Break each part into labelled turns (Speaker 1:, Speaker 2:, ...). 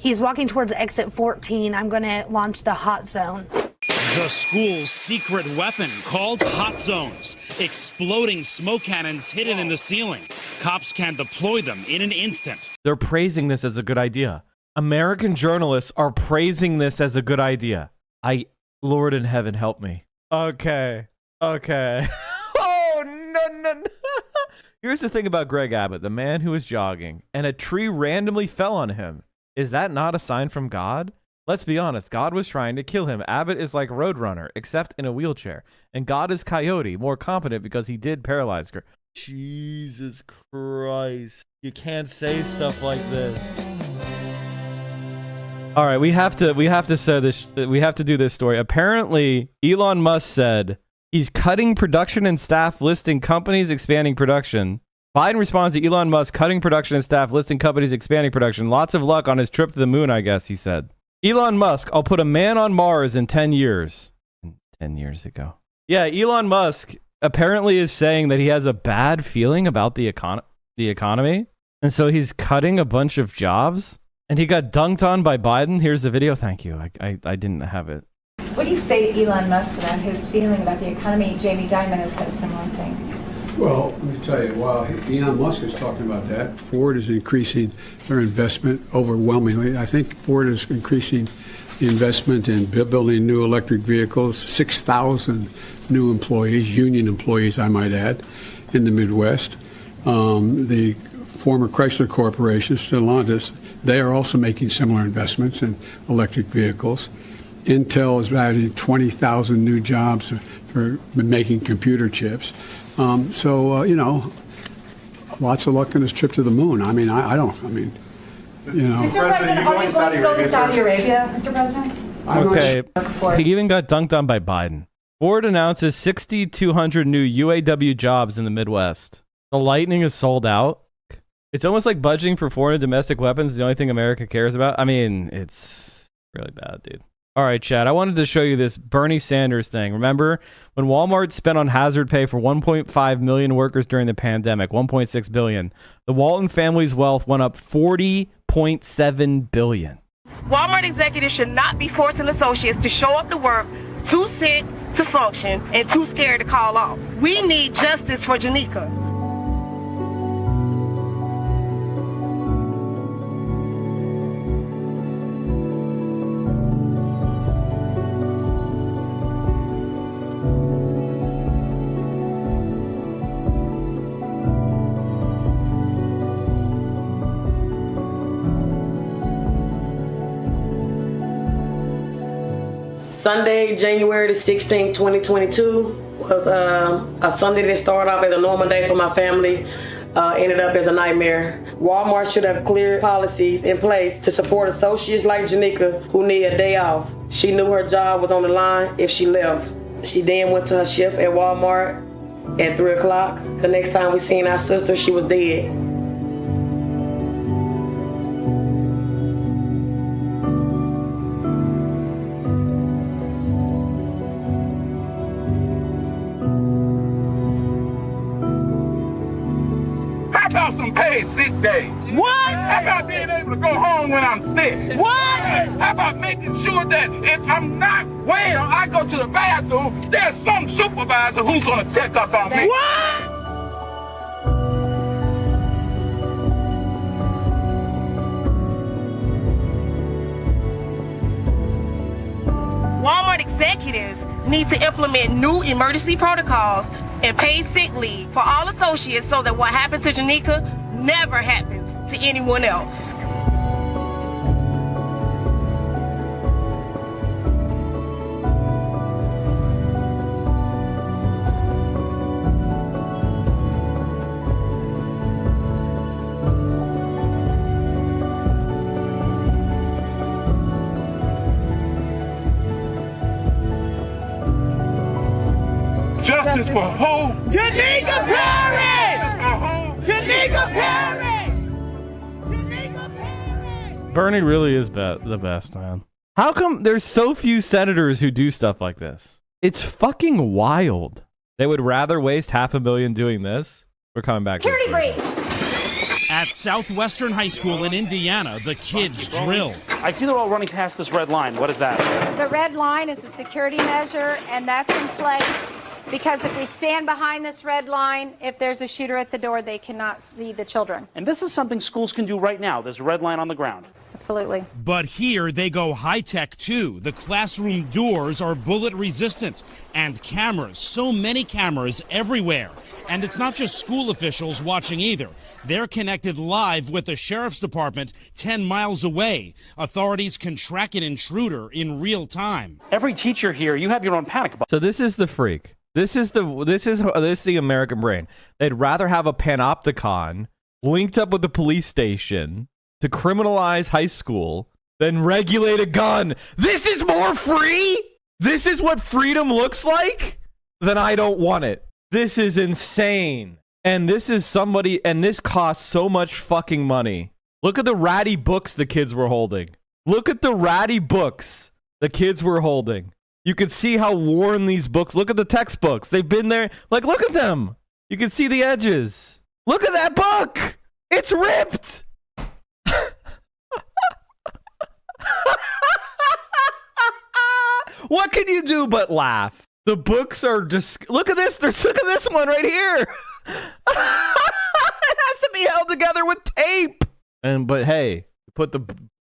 Speaker 1: He's walking towards exit 14. I'm going to launch the hot zone.
Speaker 2: The school's secret weapon called hot zones. Exploding smoke cannons hidden in the ceiling. Cops can deploy them in an instant.
Speaker 3: They're praising this as a good idea. American journalists are praising this as a good idea. Lord in heaven, help me. Okay. Oh, no. Here's the thing about Greg Abbott, the man who was jogging, and a tree randomly fell on him. Is that not a sign from God? Let's be honest, God was trying to kill him. Abbott is like Roadrunner, except in a wheelchair. And God is Coyote, more competent because he did paralyze her. Jesus Christ. You can't say stuff like this. All right, we have to do this story. Apparently, Elon Musk said he's cutting production and staff, listing companies expanding production. Biden responds to Elon Musk cutting production and staff, listing companies expanding production. Lots of luck on his trip to the moon, I guess, he said. Elon Musk, I'll put a man on Mars in 10 years. 10 years ago. Yeah, Elon Musk apparently is saying that he has a bad feeling about the economy. And so he's cutting a bunch of jobs. And he got dunked on by Biden. Here's the video. Thank you. I didn't have it.
Speaker 4: What do you say to Elon Musk about his feeling about the economy? Jamie Dimon has said similar things.
Speaker 5: Well, let me tell you, while Elon Musk is talking about that, Ford is increasing their investment overwhelmingly. I think Ford is increasing the investment in building new electric vehicles, 6,000 new employees, union employees, I might add, in the Midwest. The former Chrysler Corporation, Stellantis, they are also making similar investments in electric vehicles. Intel is adding 20,000 new jobs for making computer chips. You know, lots of luck on his trip to the moon. I mean, you know.
Speaker 4: Mr. President, are you going to go to Saudi Arabia, Mr. President?
Speaker 3: Okay. He even got dunked on by Biden. Ford announces 6,200 new UAW jobs in the Midwest. The Lightning is sold out. It's almost like budgeting for foreign and domestic weapons is the only thing America cares about. I mean, it's really bad, dude. All right, Chad, I wanted to show you this Bernie Sanders thing. Remember when Walmart spent on hazard pay for 1.5 million workers during the pandemic, 1.6 billion. The Walton family's wealth went up 40.7 billion.
Speaker 6: Walmart executives should not be forcing associates to show up to work too sick to function and too scared to call off. We need justice for Janika.
Speaker 7: Sunday, January the 16th, 2022 was a Sunday that started off as a normal day for my family, ended up as a nightmare. Walmart should have clear policies in place to support associates like Janika who need a day off. She knew her job was on the line if she left. She then went to her shift at Walmart at 3 o'clock. The next time we seen our sister, she was dead.
Speaker 8: Some paid sick days. What? How about being able to go home when I'm sick? What? How about making sure that if I'm not well, I go to the bathroom, there's some supervisor who's gonna check up on me. What?
Speaker 6: Walmart executives need to implement new emergency protocols and paid sick leave for all associates so that what happened to Janika never happens to anyone else.
Speaker 8: Justice for who?
Speaker 6: Janika Perry!
Speaker 8: Janika Perry!
Speaker 6: Janika Perry!
Speaker 3: Bernie really is the best, man. How come there's so few senators who do stuff like this? It's fucking wild. They would rather waste $500 million doing this. We're coming back.
Speaker 1: Security breach.
Speaker 2: At Southwestern High School in Indiana, the kids drill.
Speaker 9: I see they're all running past this red line. What is that?
Speaker 10: The red line is a security measure, and that's in place because if we stand behind this red line, if there's a shooter at the door, they cannot see the children.
Speaker 9: And this is something schools can do right now. There's a red line on the ground.
Speaker 10: Absolutely.
Speaker 2: But here they go high-tech too. The classroom doors are bullet resistant and cameras, so many cameras everywhere. And it's not just school officials watching either. They're connected live with the sheriff's department 10 miles away. Authorities can track an intruder in real time.
Speaker 9: Every teacher here, you have your own panic button.
Speaker 3: So this is the freak. This is the American brain. They'd rather have a panopticon linked up with the police station to criminalize high school than regulate a gun. This is more free? This is what freedom looks like? Then I don't want it. This is insane. And this is somebody, and this costs so much fucking money. Look at the ratty books the kids were holding. Look at the ratty books the kids were holding. You can see how worn these books. Look at the textbooks. They've been there. Like, look at them. You can see the edges. Look at that book. It's ripped. What can you do but laugh? The books are just, look at this. Look at this one right here. It has to be held together with tape. But hey, put the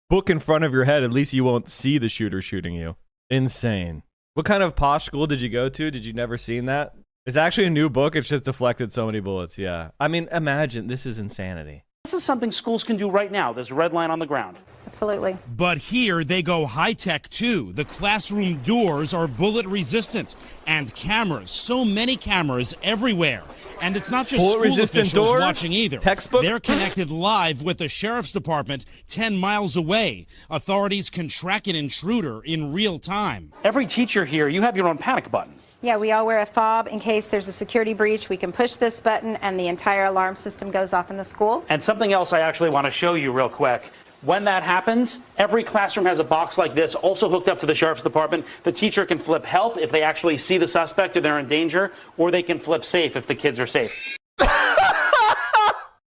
Speaker 3: book in front of your head. At least you won't see the shooter shooting you. Insane. What kind of posh school did you go to? Did you never seen that? It's actually a new book. It's just deflected so many bullets. Yeah. I mean, imagine. This is insanity.
Speaker 9: This is something schools can do right now. There's a red line on the ground.
Speaker 10: Absolutely.
Speaker 2: But here they go high-tech too. The classroom doors are bullet resistant and cameras, so many cameras everywhere. And it's not just school officials watching either.
Speaker 3: Textbook?
Speaker 2: They're connected live with the sheriff's department 10 miles away. Authorities can track an intruder in real time.
Speaker 9: Every teacher here, you have your own panic button.
Speaker 10: Yeah, we all wear a fob in case there's a security breach. We can push this button and the entire alarm system goes off in the school.
Speaker 9: And something else I actually want to show you real quick. When that happens, every classroom has a box like this, also hooked up to the sheriff's department. The teacher can flip help if they actually see the suspect or they're in danger, or they can flip safe if the kids are safe.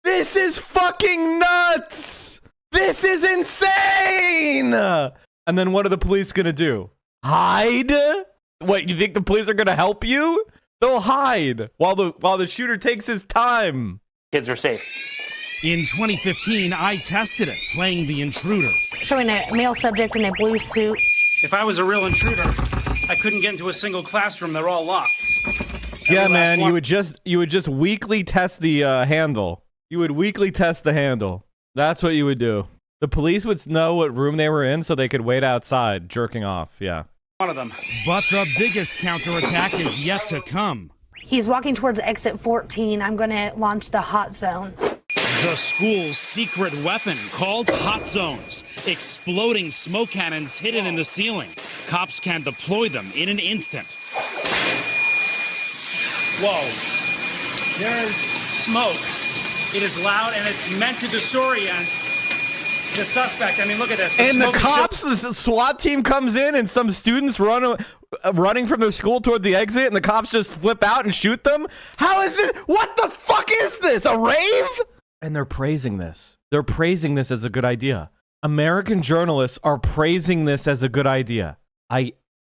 Speaker 3: This is fucking nuts! This is insane! And then what are the police gonna do? Hide? What, you think the police are gonna help you? They'll hide while the shooter takes his time.
Speaker 9: Kids are safe.
Speaker 2: In 2015, I tested it, playing the intruder.
Speaker 1: Showing a male subject in a blue suit.
Speaker 9: If I was a real intruder, I couldn't get into a single classroom. They're all locked.
Speaker 3: Yeah, man, you would just weekly test the handle. You would weekly test the handle. That's what you would do. The police would know what room they were in so they could wait outside, jerking off. Yeah.
Speaker 9: One of them.
Speaker 2: But the biggest counterattack is yet to come.
Speaker 1: He's walking towards exit 14. I'm going to launch the hot zone.
Speaker 2: The school's secret weapon called hot zones. Exploding smoke cannons hidden in the ceiling. Cops can deploy them in an instant.
Speaker 9: Whoa. There is smoke. It is loud and it's meant to disorient the suspect. I mean, look at this.
Speaker 3: And the cops, the SWAT team comes in and some students running from their school toward the exit and the cops just flip out and shoot them? How is this? What the fuck is this? A rave? And they're praising this. They're praising this as a good idea. American journalists are praising this as a good idea.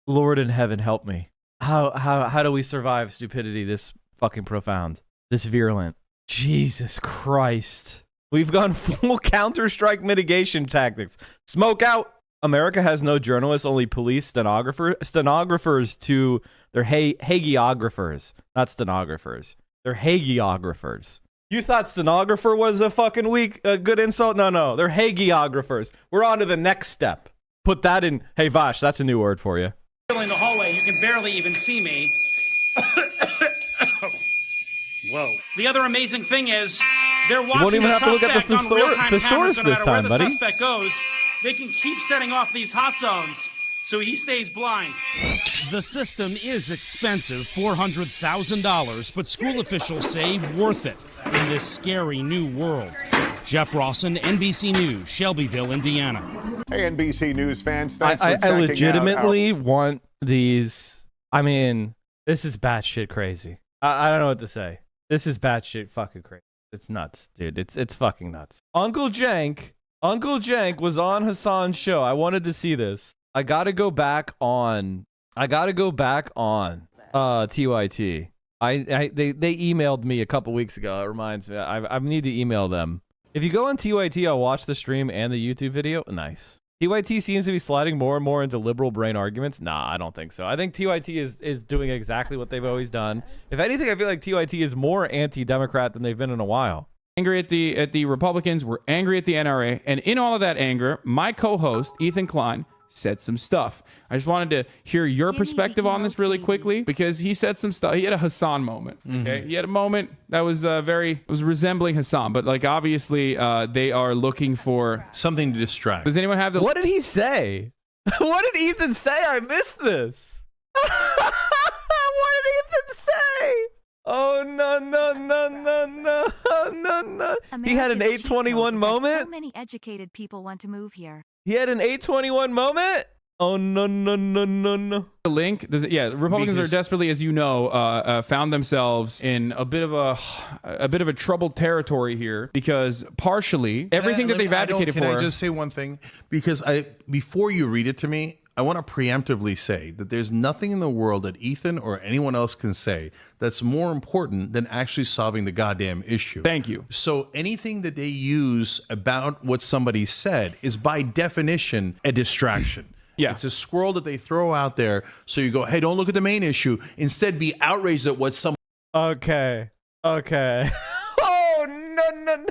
Speaker 3: Lord in heaven, help me. How do we survive stupidity this fucking profound, this virulent? Jesus Christ. We've gone full Counter-Strike mitigation tactics. Smoke out. America has no journalists, only police, stenographers to... They're hagiographers, not stenographers. They're hagiographers. You thought stenographer was a fucking good insult? No. They're hagiographers. We're on to the next step. Put that in... Hey, Vaush, that's a new word for you.
Speaker 9: In the hallway, you can barely even see me. Whoa. The other amazing thing is, they're watching the suspect on real-time cameras no matter where the suspect goes. They can keep setting off these hot zones, so he stays blind.
Speaker 2: The system is expensive, $400,000, but school officials say worth it in this scary new world. Jeff Rawson, NBC News, Shelbyville, Indiana.
Speaker 11: Hey, NBC News fans, thanks for checking
Speaker 3: I legitimately want these. I mean, this is batshit crazy. I don't know what to say. This is batshit fucking crazy. It's nuts, dude. It's fucking nuts. Uncle Cenk was on Hasan's show. I wanted to see this. I gotta go back on TYT. They emailed me a couple weeks ago. It reminds me. I need to email them. If you go on TYT, I'll watch the stream and the YouTube video. Nice. TYT seems to be sliding more and more into liberal brain arguments. Nah, I don't think so. I think TYT is doing exactly what they've always done. If anything, I feel like TYT is more anti-Democrat than they've been in a while.
Speaker 12: Angry at the Republicans, we're angry at the NRA, and in all of that anger, my co-host Ethan Klein said some stuff. I just wanted to hear your perspective on this really quickly, because he said some stuff. He had a Hasan moment. Okay, he had a moment that was was resembling Hasan, but like obviously they are looking for
Speaker 13: something to distract.
Speaker 12: Does anyone have the?
Speaker 3: What did he say? What did Ethan say? I missed this. What did Ethan say? Oh no. He had an 821 moment.
Speaker 14: So many educated people want to move here.
Speaker 3: He had an 821 moment. Oh no.
Speaker 12: The link, Republicans are desperately, as you know, found themselves in a bit of a troubled territory here, because partially everything that they've advocated for.
Speaker 13: Can I just say one thing? Because before you read it to me, I want to preemptively say that there's nothing in the world that Ethan or anyone else can say that's more important than actually solving the goddamn issue.
Speaker 12: Thank you.
Speaker 13: So anything that they use about what somebody said is by definition a distraction.
Speaker 12: Yeah.
Speaker 13: It's a squirrel that they throw out there so you go, hey, don't look at the main issue. Instead, be outraged at what some...
Speaker 3: Okay. Oh, no.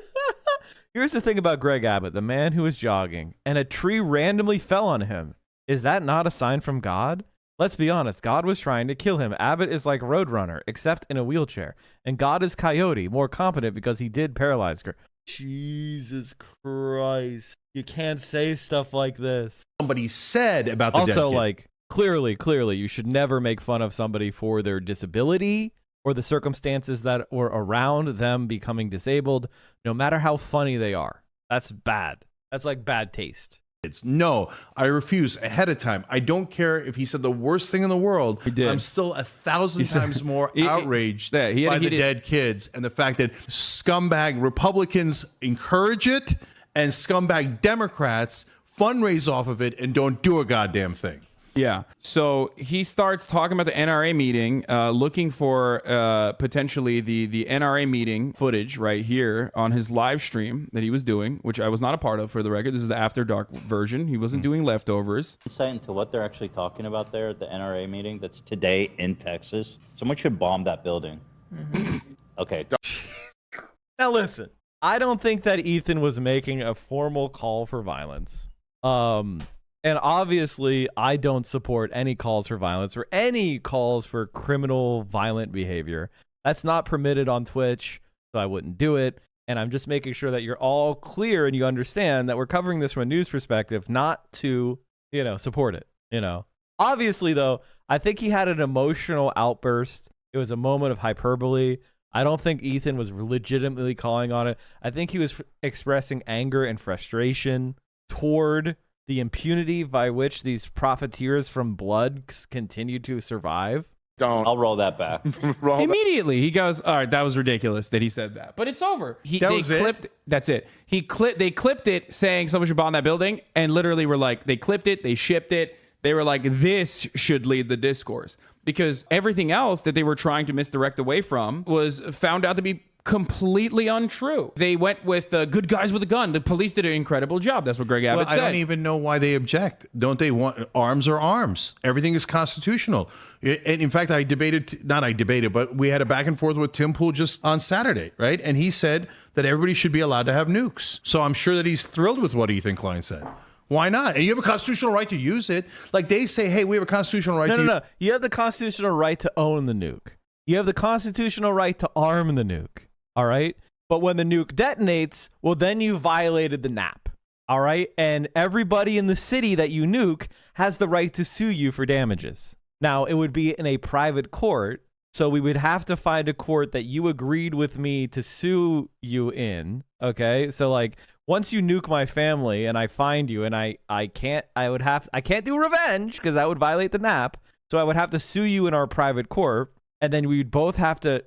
Speaker 3: Here's the thing about Greg Abbott, the man who was jogging, and a tree randomly fell on him. Is that not a sign from God? Let's be honest, God was trying to kill him. Abbott is like Roadrunner, except in a wheelchair. And God is Coyote, more competent because he did paralyze her. Jesus Christ. You can't say stuff like this.
Speaker 13: Somebody said about the
Speaker 3: also,
Speaker 13: dead kid.
Speaker 3: like, clearly, you should never make fun of somebody for their disability or the circumstances that were around them becoming disabled, no matter how funny they are. That's bad. That's like bad taste.
Speaker 13: No, I refuse ahead of time. I don't care if he said the worst thing in the world. I'm still 1,000 times more outraged by the dead kids and the fact that scumbag Republicans encourage it and scumbag Democrats fundraise off of it and don't do a goddamn thing.
Speaker 12: Yeah. So he starts talking about the NRA meeting, looking for potentially the NRA meeting footage right here on his live stream that he was doing, which I was not a part of, for the record. This is the After Dark version. He wasn't doing leftovers.
Speaker 15: Insight into what they're actually talking about there at the NRA meeting that's today in Texas. Someone should bomb that building. Okay.
Speaker 3: Now listen, I don't think that Ethan was making a formal call for violence. And obviously, I don't support any calls for violence or any calls for criminal, violent behavior. That's not permitted on Twitch, so I wouldn't do it. And I'm just making sure that you're all clear and you understand that we're covering this from a news perspective, not to, support it. Obviously, though, I think he had an emotional outburst. It was a moment of hyperbole. I don't think Ethan was legitimately calling on it. I think he was expressing anger and frustration toward the impunity by which these profiteers from blood continue to survive.
Speaker 15: I'll roll that back.
Speaker 12: Immediately, he goes, all right, that was ridiculous that he said that. But it's over. That's it. They clipped it saying someone should bomb that building, and literally were like, they clipped it, they shipped it. They were like, this should lead the discourse. Because everything else that they were trying to misdirect away from was found out to be completely untrue. They went with good guys with a gun. The police did an incredible job. That's what Greg Abbott said.
Speaker 13: I don't even know why they object. Don't they want arms are arms? Everything is constitutional. And in fact, but we had a back and forth with Tim Pool just on Saturday, right? And he said that everybody should be allowed to have nukes. So I'm sure that he's thrilled with what Ethan Klein said. Why not? And you have a constitutional right to use it. Like they say, hey, we have a constitutional right to use it. No.
Speaker 3: You have the constitutional right to own the nuke. You have the constitutional right to arm the nuke. All right. But when the nuke detonates, well, then you violated the NAP. All right. And everybody in the city that you nuke has the right to sue you for damages. Now, it would be in a private court. So we would have to find a court that you agreed with me to sue you in. OK, so like once you nuke my family and I find you and I can't do revenge because that would violate the NAP. So I would have to sue you in our private court. and then we'd both have to,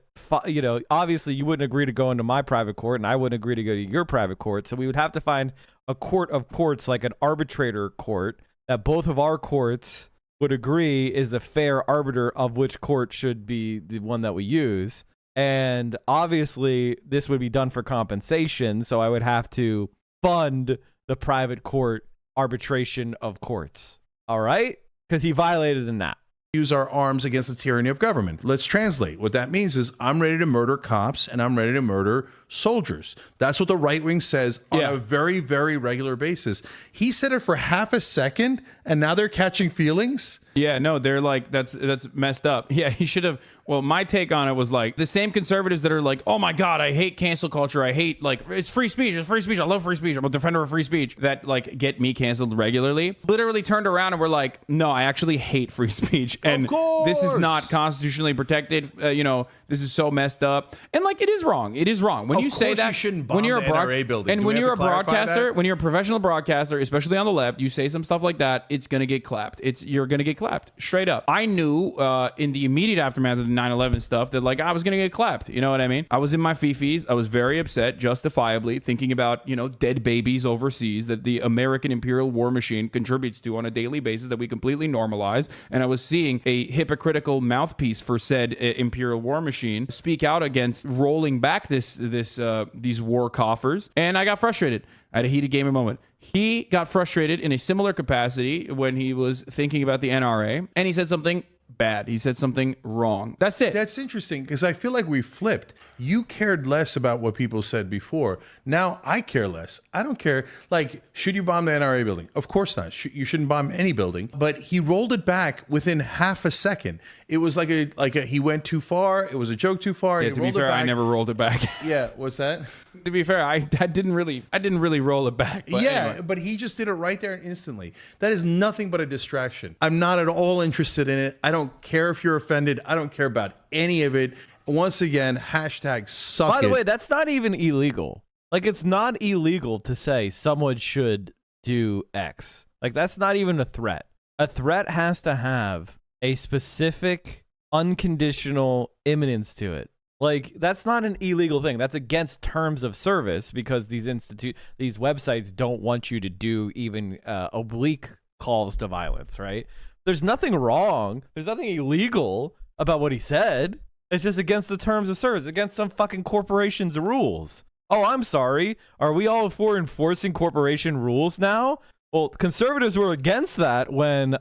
Speaker 3: obviously you wouldn't agree to go into my private court, and I wouldn't agree to go to your private court. So we would have to find a court of courts, like an arbitrator court, that both of our courts would agree is the fair arbiter of which court should be the one that we use. And obviously this would be done for compensation, so I would have to fund the private court arbitration of courts. All right? Because he violated the NAP.
Speaker 13: Use our arms against the tyranny of government. Let's translate. What that means is I'm ready to murder cops and I'm ready to murder soldiers. That's what the right wing says on a very, very regular basis. He said it for half a second and now they're catching feelings.
Speaker 12: Yeah, no, they're like, that's messed up. Yeah, he should have. Well, my take on it was like the same conservatives that are like, oh my God, I hate cancel culture. I hate, like, it's free speech. It's free speech. I love free speech. I'm a defender of free speech. That like get me canceled regularly. Literally turned around and were like, no, I actually hate free speech. And this is not constitutionally protected. This is so messed up. And like, it is wrong. It is wrong. When you say that,
Speaker 13: you shouldn't bomb the NRA building.
Speaker 12: And when you're a broadcaster, when you're a professional broadcaster, especially on the left, you say some stuff like that, it's going to get clapped. You're going to get clapped straight up. I knew in the immediate aftermath of the 9/11 stuff that like I was going to get clapped. You know what I mean? I was in my fifis. I was very upset, justifiably, thinking about, dead babies overseas that the American imperial war machine contributes to on a daily basis that we completely normalize. And I was seeing a hypocritical mouthpiece for said imperial war machine speak out against rolling back these war coffers. And I got frustrated. I had a heated gamer moment. He got frustrated in a similar capacity when he was thinking about the NRA, and he said something bad. He said something wrong. That's it.
Speaker 13: That's interesting because I feel like we flipped. You cared less about what people said before. Now I care less. I don't care. Like, should you bomb the NRA building? Of course not. You shouldn't bomb any building. But he rolled it back within half a second. It was like he went too far. It was a joke too far.
Speaker 12: Yeah, to be fair, I never rolled it back.
Speaker 13: Yeah, what's that?
Speaker 12: To be fair, I didn't really roll it back. But anyway.
Speaker 13: But he just did it right there instantly. That is nothing but a distraction. I'm not at all interested in it. I don't care if you're offended. I don't care about any of it. Once again, hashtag suck
Speaker 3: By the way, that's not even illegal. Like, it's not illegal to say someone should do X. Like, that's not even a threat. A threat has to have a specific, unconditional imminence to it. Like, that's not an illegal thing. That's against terms of service because these websites don't want you to do even oblique calls to violence, right? There's nothing wrong. There's nothing illegal about what he said. It's just against the terms of service, against some fucking corporation's rules. Oh, I'm sorry. Are we all for enforcing corporation rules now? Well, conservatives were against that when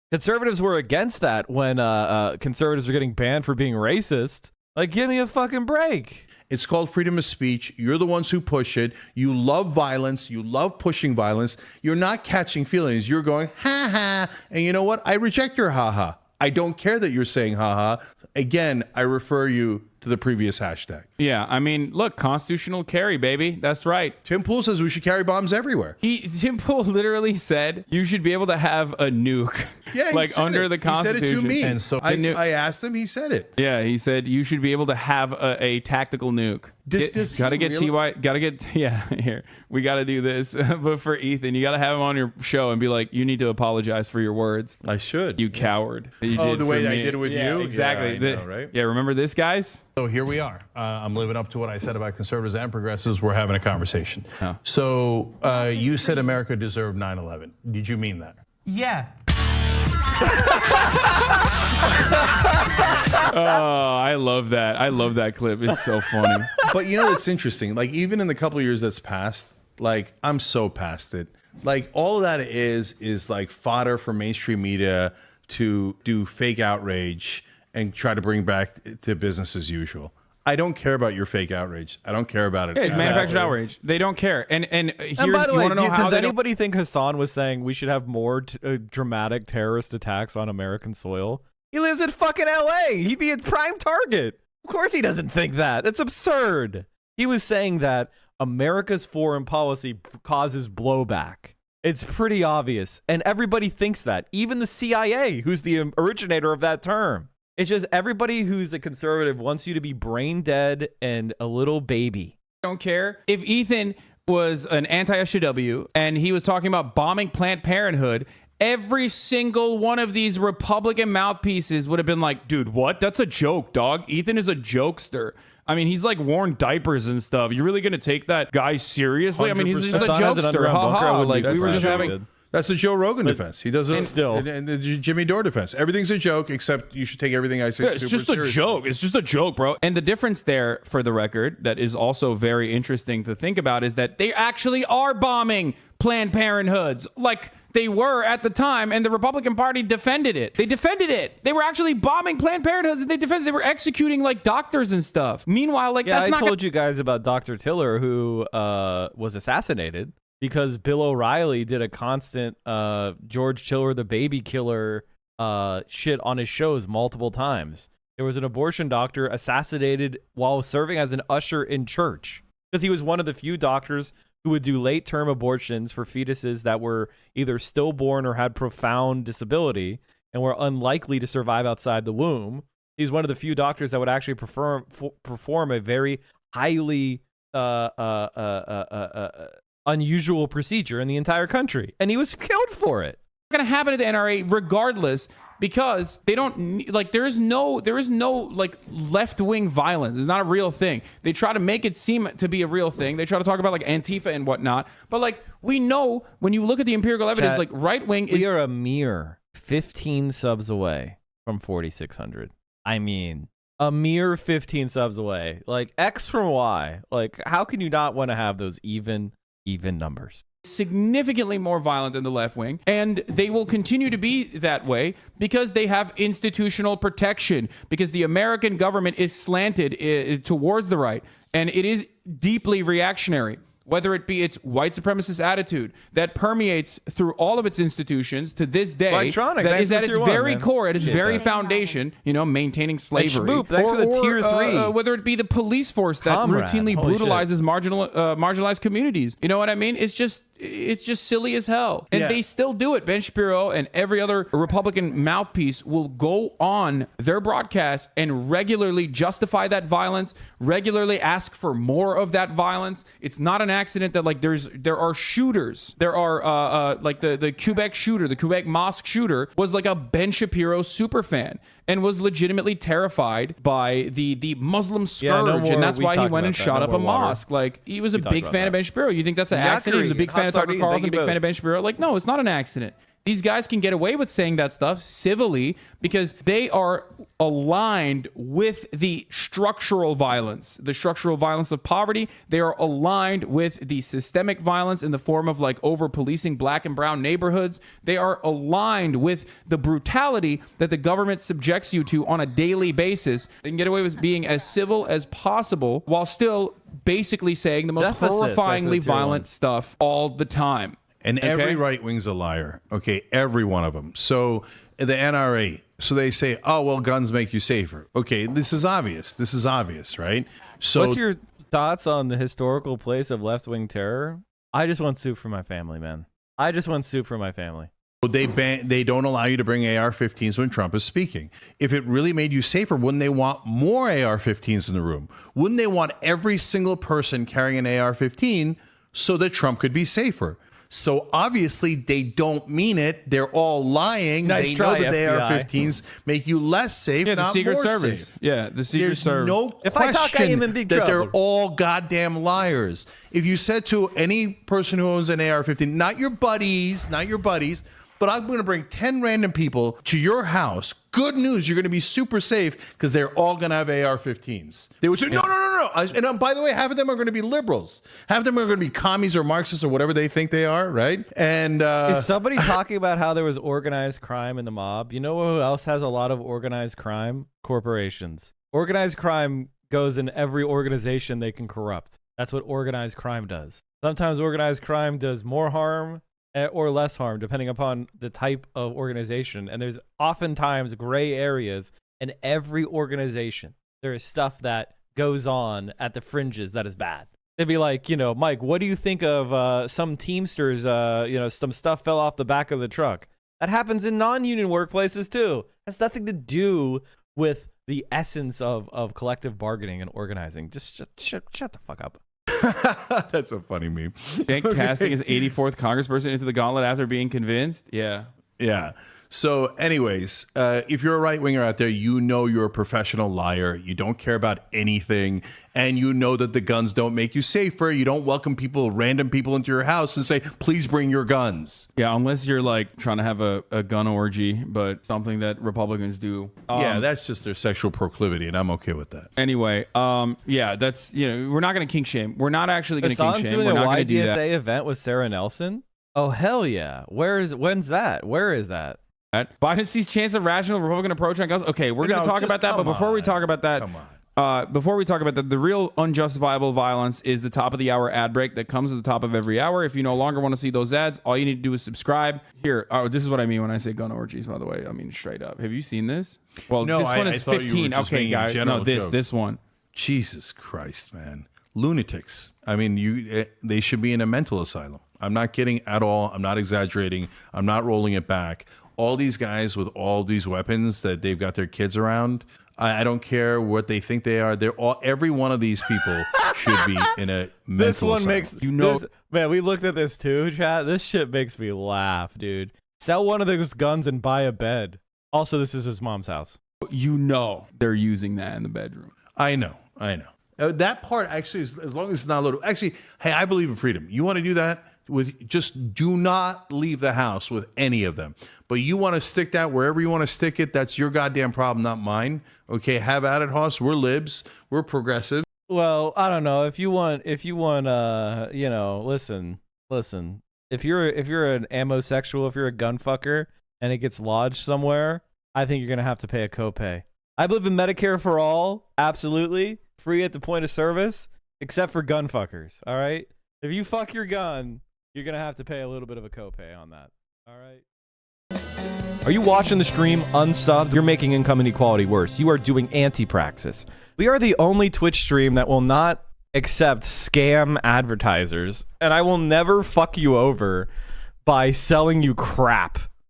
Speaker 3: conservatives were getting banned for being racist. Like, give me a fucking break.
Speaker 13: It's called freedom of speech. You're the ones who push it. You love violence. You love pushing violence. You're not catching feelings. You're going, ha ha. And you know what? I reject your ha ha. I don't care that you're saying ha ha. Again, I refer you to the previous hashtag.
Speaker 12: Yeah, I mean, look, constitutional carry, baby. That's right.
Speaker 13: Tim Pool says we should carry bombs everywhere.
Speaker 12: Tim Pool literally said you should be able to have a nuke.
Speaker 13: Yeah,
Speaker 12: like under the Constitution.
Speaker 13: He said it to me.
Speaker 12: And
Speaker 13: so I asked him, he said it.
Speaker 12: Yeah, he said you should be able to have a tactical nuke. Gotta get here. We gotta do this. But for Ethan, you gotta have him on your show and be like, you need to apologize for your words.
Speaker 13: I should.
Speaker 12: You coward.
Speaker 13: The way I did with you?
Speaker 12: Exactly.
Speaker 13: Yeah, I know, right?
Speaker 12: Yeah, remember this, guys?
Speaker 16: So here we are. I'm living up to what I said about conservatives and progressives. We're having a conversation.
Speaker 12: Oh.
Speaker 16: So you said America deserved 9/11. Did you mean that?
Speaker 17: Yeah.
Speaker 12: Oh, I love that. I love that clip. It's so funny.
Speaker 13: But you know, it's interesting. Like, even in the couple of years that's passed, like, I'm so past it. Like, all of that is like fodder for mainstream media to do fake outrage and try to bring back to business as usual. I don't care about your fake outrage. I don't care about it.
Speaker 12: Yeah, it's manufactured outrage. They don't care. And
Speaker 3: by the way, does anybody think Hasan was saying we should have more dramatic terrorist attacks on American soil? He lives in fucking LA. He'd be a prime target. Of course he doesn't think that. That's absurd. He was saying that America's foreign policy causes blowback. It's pretty obvious. And everybody thinks that. Even the CIA, who's the originator of that term. It's just everybody who's a conservative wants you to be brain dead and a little baby.
Speaker 12: Don't care. If Ethan was an anti-SJW and he was talking about bombing Planned Parenthood every single one of these Republican mouthpieces would have been like, dude, what? That's a joke, dog. Ethan is a jokester. I mean, he's like worn diapers and stuff. You're really going to take that guy seriously? 100%. I mean, he's just a jokester. Ha ha. Like, we were just having...
Speaker 13: That's the Joe Rogan defense. He doesn't. And the Jimmy Dore defense. Everything's a joke, except you should take everything I say.
Speaker 12: It's just a joke. It's just a joke, bro. And the difference there, for the record, that is also very interesting to think about, is that they actually are bombing Planned Parenthoods, like they were at the time, and the Republican Party defended it. They defended it. They were actually bombing Planned Parenthoods, and they defended. They were executing like doctors and stuff. Meanwhile, like
Speaker 3: I told you guys about Dr. Tiller, who was assassinated because Bill O'Reilly did a constant George Tiller, the baby killer shit on his shows multiple times. There was an abortion doctor assassinated while serving as an usher in church because he was one of the few doctors who would do late-term abortions for fetuses that were either stillborn or had profound disability and were unlikely to survive outside the womb. He's one of the few doctors that would actually perform a very highly unusual procedure in the entire country, and he was killed for it.
Speaker 12: It's going to happen to the NRA regardless, because they don't like, there is no like left-wing violence. It's not a real thing. They try to make it seem to be a real thing. They try to talk about like Antifa and whatnot, but like, we know when you look at the empirical evidence,
Speaker 3: Chat,
Speaker 12: like right-wing is...
Speaker 3: We are a mere 15 subs away from 4,600. I mean, a mere 15 subs away. Like, X from Y. Like, how can you not want to have those even numbers?
Speaker 12: Significantly more violent than the left wing, and they will continue to be that way because they have institutional protection, because the American government is slanted towards the right, and it is deeply reactionary. Whether it be its white supremacist attitude that permeates through all of its institutions to this day, that is at its very core, at its very foundation, you know, maintaining slavery.
Speaker 3: Thanks for the tier 3.
Speaker 12: Whether it be the police force that routinely brutalizes marginalized communities. You know what I mean? It's just silly as hell. And they still do it. Ben Shapiro and every other Republican mouthpiece will go on their broadcast and regularly justify that violence, regularly ask for more of that violence. It's not an accident that like there are shooters. There are like the Quebec shooter, the Quebec mosque shooter was like a Ben Shapiro super fan and was legitimately terrified by the Muslim scourge, and that's why he went and shot up a mosque. Like, he was a big fan of Ben Shapiro. You think that's an accident? He was a big fan of Tucker Carlson, big fan of Ben Shapiro. Like, no, it's not an accident. These guys can get away with saying that stuff civilly because they are aligned with the structural violence of poverty. They are aligned with the systemic violence in the form of like over policing black and brown neighborhoods. They are aligned with the brutality that the government subjects you to on a daily basis. They can get away with being as civil as possible while still basically saying the most horrifyingly violent stuff all the time.
Speaker 13: And every right wing's a liar. Okay, every one of them. So the NRA, so they say, oh, well, guns make you safer. Okay, this is obvious, right? So
Speaker 3: what's your thoughts on the historical place of left-wing terror? I just want soup for my family, man. I just want soup for my family.
Speaker 13: They don't allow you to bring AR-15s when Trump is speaking. If it really made you safer, wouldn't they want more AR-15s in the room? Wouldn't they want every single person carrying an AR-15 so that Trump could be safer? So obviously they don't mean it. They're all lying.
Speaker 3: Nice
Speaker 13: they
Speaker 3: try,
Speaker 13: know that the
Speaker 3: FBI.
Speaker 13: AR-15s make you less safe,
Speaker 12: the
Speaker 13: not
Speaker 12: Secret
Speaker 13: more
Speaker 12: Service.
Speaker 13: safe.
Speaker 12: Yeah, the Secret Service.
Speaker 13: There's no
Speaker 3: If I talk, I am in big
Speaker 13: that
Speaker 3: trouble.
Speaker 13: they're all goddamn liars. If you said to any person who owns an AR-15, not your buddies, but I'm going to bring 10 random people to your house. Good news, you're going to be super safe because they're all going to have AR-15s. They would say, no. And by the way, half of them are going to be liberals. Half of them are going to be commies or Marxists or whatever they think they are, right? And
Speaker 3: is somebody talking about how there was organized crime in the mob? You know who else has a lot of organized crime? Corporations. Organized crime goes in every organization they can corrupt. That's what organized crime does. Sometimes organized crime does more harm or less harm, depending upon the type of organization. And there's oftentimes gray areas in every organization. There is stuff that goes on at the fringes that is bad. They'd be like, you know, Mike, what do you think of some Teamsters, some stuff fell off the back of the truck? That happens in non-union workplaces too. Has nothing to do with the essence of collective bargaining and organizing. Just shut the fuck up.
Speaker 13: That's a funny meme.
Speaker 12: Cenk casting his 84th congressperson into the gauntlet after being convinced. Yeah.
Speaker 13: Yeah. So anyways, if you're a right winger out there, you know you're a professional liar. You don't care about anything. And you know that the guns don't make you safer. You don't welcome random people into your house and say, please bring your guns.
Speaker 12: Yeah, unless you're like trying to have a gun orgy, but something that Republicans do.
Speaker 13: Yeah, that's just their sexual proclivity, and I'm okay with that.
Speaker 12: Anyway, yeah, that's, we're not going to kink shame. We're not actually going to kink shame.
Speaker 3: Doing
Speaker 12: We're
Speaker 3: a
Speaker 12: not going to do that.
Speaker 3: YDSA event with Sarah Nelson? Oh, hell yeah. When's that? Where is that?
Speaker 12: Biden sees chance of rational Republican approach on guns. Okay, we're going to talk about that, but before we talk about that, the real unjustifiable violence is the top of the hour ad break that comes at the top of every hour. If you no longer want to see those ads, all you need to do is subscribe. Here, this is what I mean when I say gun orgies, by the way. I mean, straight up. Have you seen this? Well,
Speaker 13: no,
Speaker 12: this one is 15. Okay, guys. No, this one.
Speaker 13: Jesus Christ, man. Lunatics. I mean, they should be in a mental asylum. I'm not kidding at all. I'm not exaggerating. I'm not rolling it back. All these guys with all these weapons that they've got their kids around, I don't care what they think they are. Every one of these people should be in a mental asylum.
Speaker 3: Man, we looked at this too, chat. This shit makes me laugh, dude. Sell one of those guns and buy a bed. Also, this is his mom's house.
Speaker 12: They're using that in the bedroom.
Speaker 13: I know. That part actually, as long as it's not loaded. Actually, hey, I believe in freedom. You want to do that? Just do not leave the house with any of them. But you want to stick that wherever you want to stick it, that's your goddamn problem, not mine. Okay, have at it, Hoss. We're libs. We're progressive.
Speaker 3: Well, I don't know. If you want, listen. If you're an ammo-sexual, if you're a gun fucker and it gets lodged somewhere, I think you're gonna have to pay a copay. I believe in Medicare for all, absolutely. Free at the point of service, except for gun fuckers, all right? If you fuck your gun, you're going to have to pay a little bit of a copay on that. All right? Are you watching the stream unsubbed? You're making income inequality worse. You are doing anti-praxis. We are the only Twitch stream that will not accept scam advertisers, and I will never fuck you over by selling you crap.